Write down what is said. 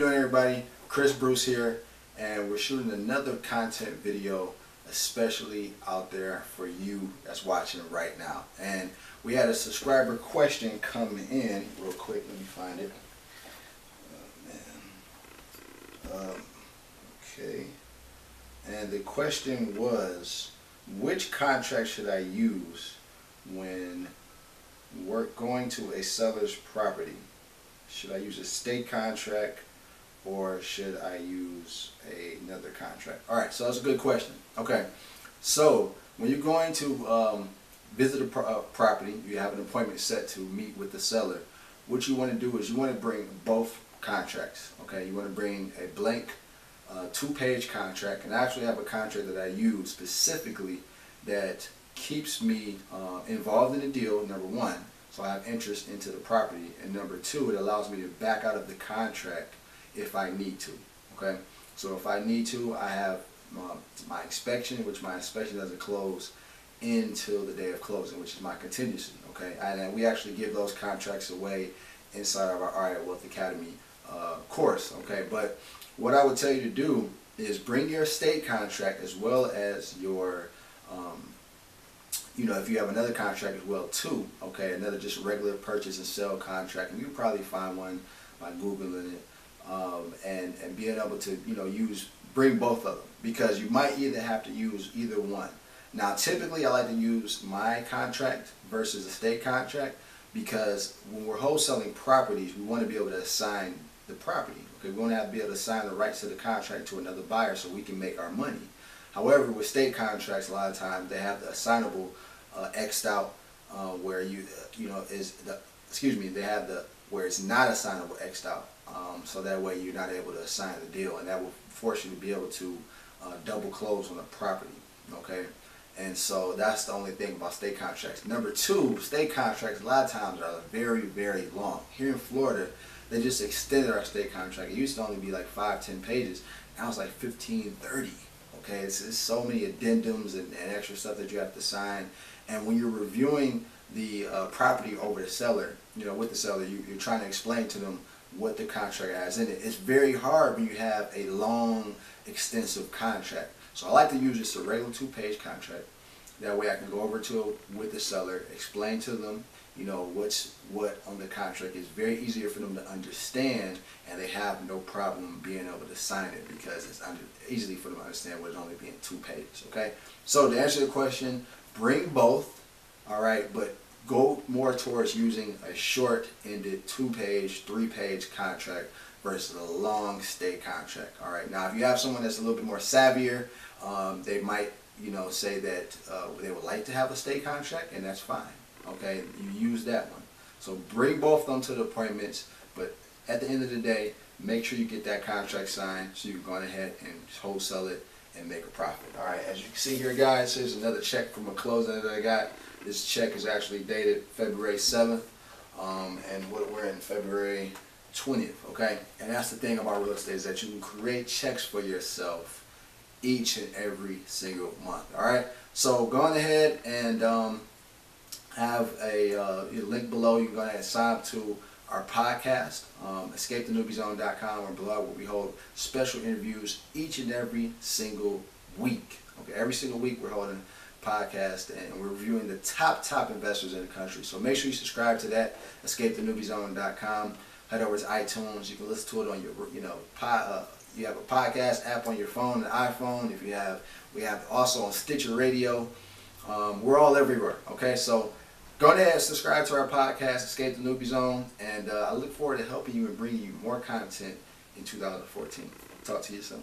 How you doing, everybody? Chris Bruce here, and we're shooting another content video especially out there for you that's watching right now. And we had a subscriber question come in real quick. Let me find it. Okay, and the question was, which contract should I use when going to a seller's property? Should I use a state contract or should I use another contract? All right, so that's a good question. Okay, so when you're going to visit a property, you have an appointment set to meet with the seller. What you want to do is you want to bring both contracts. Okay, you want to bring a blank two-page contract, and I actually have a contract that I use specifically that keeps me involved in the deal, number one, so I have interest into the property, and number two, it allows me to back out of the contract if I need to. Okay, so if I need to, I have my inspection, which my inspection doesn't close until the day of closing, which is my contingency. Okay, and we actually give those contracts away inside of our Art Wealth Academy course. Okay, but what I would tell you to do is bring your state contract as well as your if you have another contract as well too, okay, another just regular purchase and sell contract, and you can probably find one by Googling it, and being able to bring both of them, because you might either have to use either one. Now typically I like to use my contract versus a state contract, because when we're wholesaling properties, we want to be able to assign the property. Okay, we want to be able to assign the rights to the contract to another buyer so we can make our money. However, with state contracts, a lot of times they have the assignable X'd out where they have the where it's not assignable X'd out, so that way you're not able to assign the deal, and that will force you to be able to double close on the property. Okay, and so that's the only thing about state contracts. Number two, state contracts a lot of times are very, very long. Here in Florida, they just extended our state contract. It used to only be like 5-10 pages. Now it's like 15-30. Okay, it's so many addendums and extra stuff that you have to sign. And when you're reviewing the property over the seller, with the seller, you're trying to explain to them what the contract has in it. It's very hard when you have a long, extensive contract. So I like to use just a regular two-page contract. That way I can go over to it with the seller, explain to them, what's what on the contract. It's very easier for them to understand, and they have no problem being able to sign it, because it's easily for them to understand what it's only being 2 pages. Okay, so to answer the question, bring both. All right, but go more towards using a short-ended 2-page, 3-page contract versus a long state contract. All right, now if you have someone that's a little bit more savvier, they might say that they would like to have a state contract, and that's fine. Okay, you use that one. So bring both of them to the appointments, but at the end of the day, make sure you get that contract signed so you can go ahead and wholesale it and make a profit. All right, as you can see here, guys, here's another check from a closing that I got. This check is actually dated February 7th, and we're in February 20th. Okay, and that's the thing about real estate, is that you can create checks for yourself each and every single month. All right, so go on ahead and have a link below. You can go ahead and sign up to our podcast, EscapeTheNewbieZone.com, or blog, where we hold special interviews each and every single week. Okay, every single week we're holding a podcast, and we're reviewing the top investors in the country. So make sure you subscribe to that, EscapeTheNewbieZone.com. Head over to iTunes. You can listen to it on your you have a podcast app on your phone, an iPhone. We have also on Stitcher Radio. We're all everywhere. Okay, so go ahead and subscribe to our podcast, Escape the Newbie Zone, and I look forward to helping you and bringing you more content in 2014. Talk to you soon.